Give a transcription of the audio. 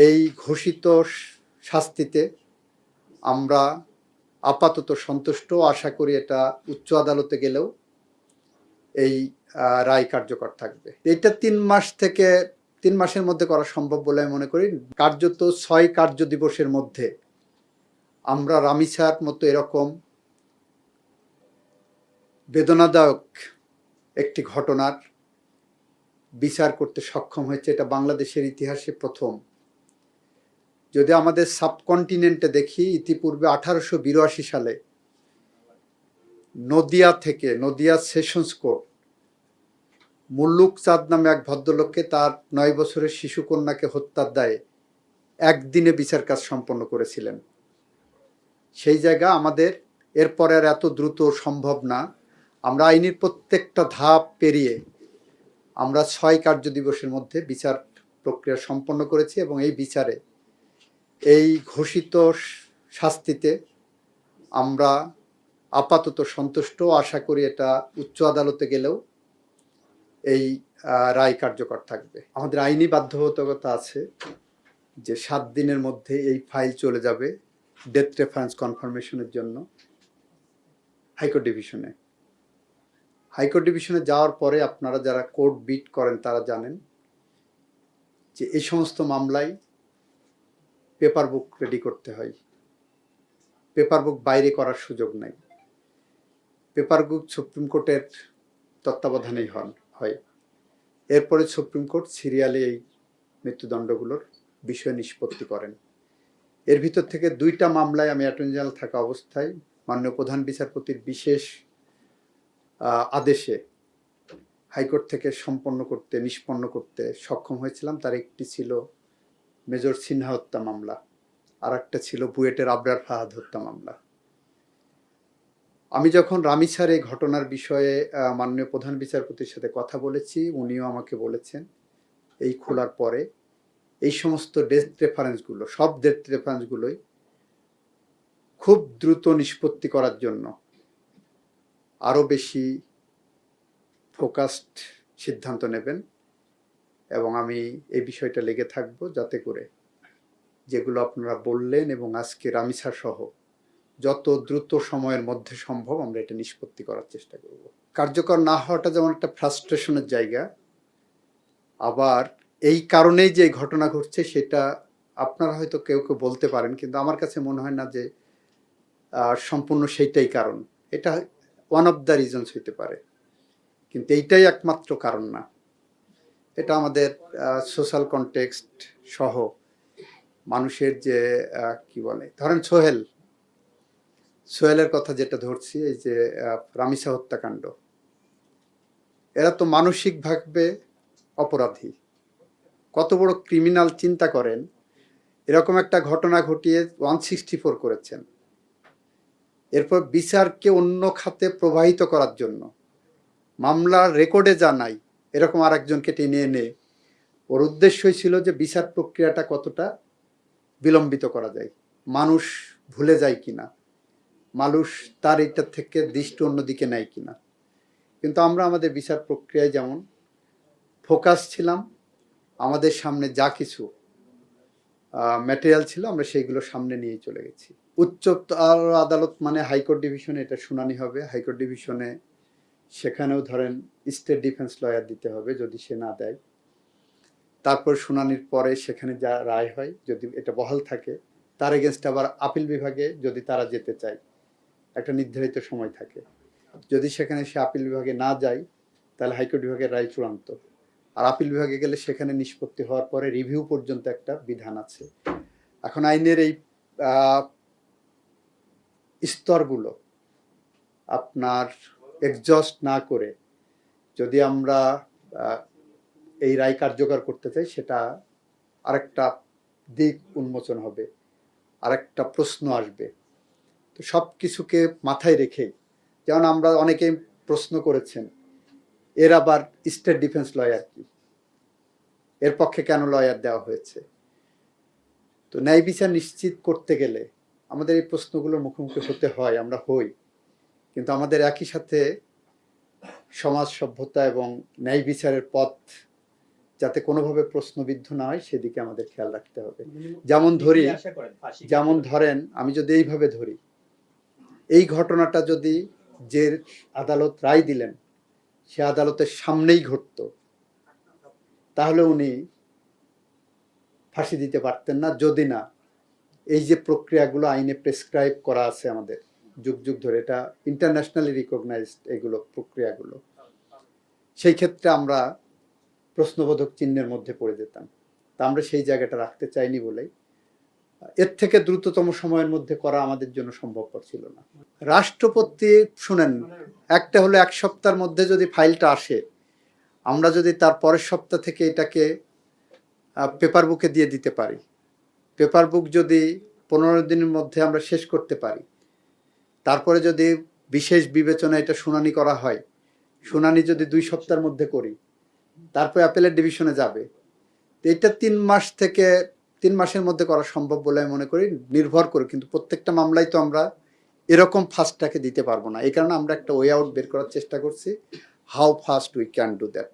এই ঘোষিত শাস্তিতে আমরা আপাতত সন্তুষ্ট। আশা করি এটা উচ্চ আদালতে গেলেও এই রায় কার্যকর থাকবে। এটা 3 মাসের মধ্যে করা সম্ভব বলে আমি মনে করি। কার্যত 6 কার্য দিবসের মধ্যে আমরা রামিসার মতো এরকম বেদনাদায়ক একটি ঘটনার বিচার করতে সক্ষম হয়েছে। এটা বাংলাদেশের ইতিহাসে প্রথম। যদি আমাদের সাবকন্টিনেন্টে দেখি, ইতিপূর্বে 1882 সালে নদিয়া সেশনস কোর্ট মুল্লুক চাঁদ নামে এক ভদ্রলোককে তার 9 বছরের শিশুকন্যাকে হত্যার দায়ে একদিনে বিচার কাজ সম্পন্ন করেছিলেন। সেই জায়গা আমাদের এরপরে আর এত দ্রুত সম্ভব না। আমরা আইনের প্রত্যেকটা ধাপ পেরিয়ে আমরা 6 কার্য দিবসের মধ্যে বিচার প্রক্রিয়া সম্পন্ন করেছি এবং এই বিচারে এই ঘোষিত শাস্তিতে আমরা আপাতত সন্তুষ্ট। আশা করি এটা উচ্চ আদালতে গেলেও এই রায় কার্যকর থাকবে। আমাদের আইনি বাধ্যবাধকতা আছে যে 7 দিনের মধ্যে এই ফাইল চলে যাবে ডেথ রেফারেন্স কনফার্মেশনের জন্য হাইকোর্ট ডিভিশনে। হাইকোর্ট ডিভিশনে যাওয়ার পরে আপনারা যারা কোর্ট বিট করেন তারা জানেন যে এই সমস্ত মামলায় পেপার বুক রেডি করতে হয়। পেপার বুক বাইরে করার সুযোগ নাই। পেপার বুক সুপ্রিম কোর্টের তত্ত্বাবধানেই হয়। এরপরে সুপ্রিম কোর্ট সিরিয়ালে এই মৃত্যুদণ্ডগুলোর বিষয় নিষ্পত্তি করেন। এর ভিতর থেকে 2টা মামলায় আমি অ্যাটর্নি জেনারেল থাকা অবস্থায় মাননীয় প্রধান বিচারপতির বিশেষ আদেশে হাইকোর্ট থেকে নিষ্পন্ন করতে সক্ষম হয়েছিলাম। তার একটি ছিল মেজর সিনহা হত্যা মামলা, আর একটা ছিল বুয়েটের আবরার ফাহাদ হত্যা মামলা। আমি যখন রামিসার এই ঘটনার বিষয়ে মাননীয় প্রধান বিচারপতির সাথে কথা বলেছি, উনিও আমাকে বলেছেন এই খোলার পরে এই সমস্ত সব ডেথ রেফারেন্সগুলোই খুব দ্রুত নিষ্পত্তি করার জন্য আরও বেশি ফোকাসড সিদ্ধান্ত নেবেন এবং আমি এই বিষয়টা লেগে থাকবো যাতে করে যেগুলো আপনারা বললেন এবং আজকে রামিসার সহ যত দ্রুত সময়ের মধ্যে সম্ভব আমরা এটা নিষ্পত্তি করার চেষ্টা করব। কার্যকর না হওয়াটা যেমন একটা ফ্রাস্ট্রেশনের জায়গা, আবার এই কারণেই যে ঘটনা ঘটছে সেটা আপনারা হয়তো কেউ কেউ বলতে পারেন, কিন্তু আমার কাছে মনে হয় না যে সম্পূর্ণ সেইটাই কারণ। এটা ওয়ান অফ দ্য রিজনস হইতে পারে, কিন্তু এইটাই একমাত্র কারণ না। এটা আমাদের সোশ্যাল কনটেক্সট সহ মানুষের যে কি বলে, ধরেন সোহেলের কথা যেটা ধরছি, এই যে রামিসা হত্যাকাণ্ড, এরা তো মানসিকভাবে অপরাধী। কত বড় ক্রিমিনাল চিন্তা করেন, এরকম একটা ঘটনা ঘটিয়ে 164 করেছেন। এরপর বিচারকে অন্য খাতে প্রবাহিত করার জন্য মামলার রেকর্ডে যা নাই এরকম আরেকজনকে টেনে এনে ওর উদ্দেশ্যই ছিল যে বিচার প্রক্রিয়াটা কতটা বিলম্বিত করা যায়, মানুষ ভুলে যায় কিনা, মানুষ তার এটা থেকে দৃষ্টি অন্যদিকে নেয় কিনা। কিন্তু আমরা আমাদের বিচার প্রক্রিয়ায় যেমন ফোকাস ছিলাম, আমাদের সামনে যা কিছু ম্যাটেরিয়াল ছিল আমরা সেইগুলো সামনে নিয়ে চলে গেছি। উচ্চ আদালত মানে হাইকোর্ট ডিভিশনে এটা শুনানি হবে। হাইকোর্ট ডিভিশনে সেখানেও ধরেন স্টেট ডিফেন্স লয়ার দিতে হবে যদি সে না দেয়। তারপর শুনানির পরে সেখানে যা রায় হয়, যদি এটা বহাল থাকে, তার এগেনস্ট আবার আপিল বিভাগে যদি তারা যেতে চায় একটা নির্ধারিত সময় থাকে। যদি সেখানে সে আপিল বিভাগে না যায় তাহলে হাইকোর্ট বিভাগের রায় চূড়ান্ত। আর আপিল বিভাগে গেলে সেখানে নিষ্পত্তি হওয়ার পরে রিভিউ পর্যন্ত একটা বিধান আছে। এখন আইনের এই স্তরগুলো আপনার এক্সজস্ট না করে যদি আমরা এই রায় কার্যকর করতে চাই, সেটা আরেকটা দিক উন্মোচন হবে, আরেকটা প্রশ্ন আসবে। তো সব কিছুকে মাথায় রেখে, যেমন আমরা অনেকেই প্রশ্ন করেছেন এর আবার স্টেট ডিফেন্স লয়ার কি, এর পক্ষে কেন লয়ার দেওয়া হয়েছে। তো ন্যায় বিচার নিশ্চিত করতে গেলে আমাদের এই প্রশ্নগুলোর মুখোমুখি হতে হয়, আমরা হই, কিন্তু আমাদের একই সাথে সমাজ সভ্যতা এবং ন্যায় বিচারের পথ যাতে কোনোভাবে প্রশ্নবিদ্ধ না হয় সেদিকে আমাদের খেয়াল রাখতে হবে। যেমন ধরেন আমি যদি এইভাবে ধরি, এই ঘটনাটা যদি যে আদালত রায় দিলেন সে আদালতের সামনেই ঘটতো, তাহলে উনি ফাঁসি দিতে পারতেন না, যদি না এই যে প্রক্রিয়াগুলো আইনে প্রেসক্রাইব করা আছে আমাদের যুগ যুগ ধরে, এটা ইন্টারন্যাশনালি রিকগনাইজড এগুলো প্রক্রিয়াগুলো, সেই ক্ষেত্রে আমরা প্রশ্নবোধক চিহ্নের মধ্যে পড়ে যেতাম। তা আমরা সেই জায়গাটা রাখতে চাইনি বলেই এর থেকে দ্রুততম সময়ের মধ্যে করা আমাদের জন্য সম্ভবপর ছিল না। রাষ্ট্রপতি শুনেন, একটা হলো 1 সপ্তাহের মধ্যে যদি ফাইলটা আসে, আমরা যদি তার পরের সপ্তাহ থেকে এটাকে পেপার বুকে দিয়ে দিতে পারি, পেপার বুক যদি 15 দিনের মধ্যে আমরা শেষ করতে পারি, তারপরে যদি বিশেষ বিবেচনা এটা শুনানি করা হয়, শুনানি যদি 2 সপ্তাহের মধ্যে করি, তারপরে অ্যাপেলের ডিভিশনে যাবে, এটা 3 মাসের মধ্যে করা সম্ভব বলে আমি মনে করি, নির্ভর করে। কিন্তু প্রত্যেকটা মামলায় তো আমরা এরকম ফাস্টটাকে দিতে পারবো না, এই কারণে আমরা একটা ওয়ে আউট বের করার চেষ্টা করছি, how fast we can do that.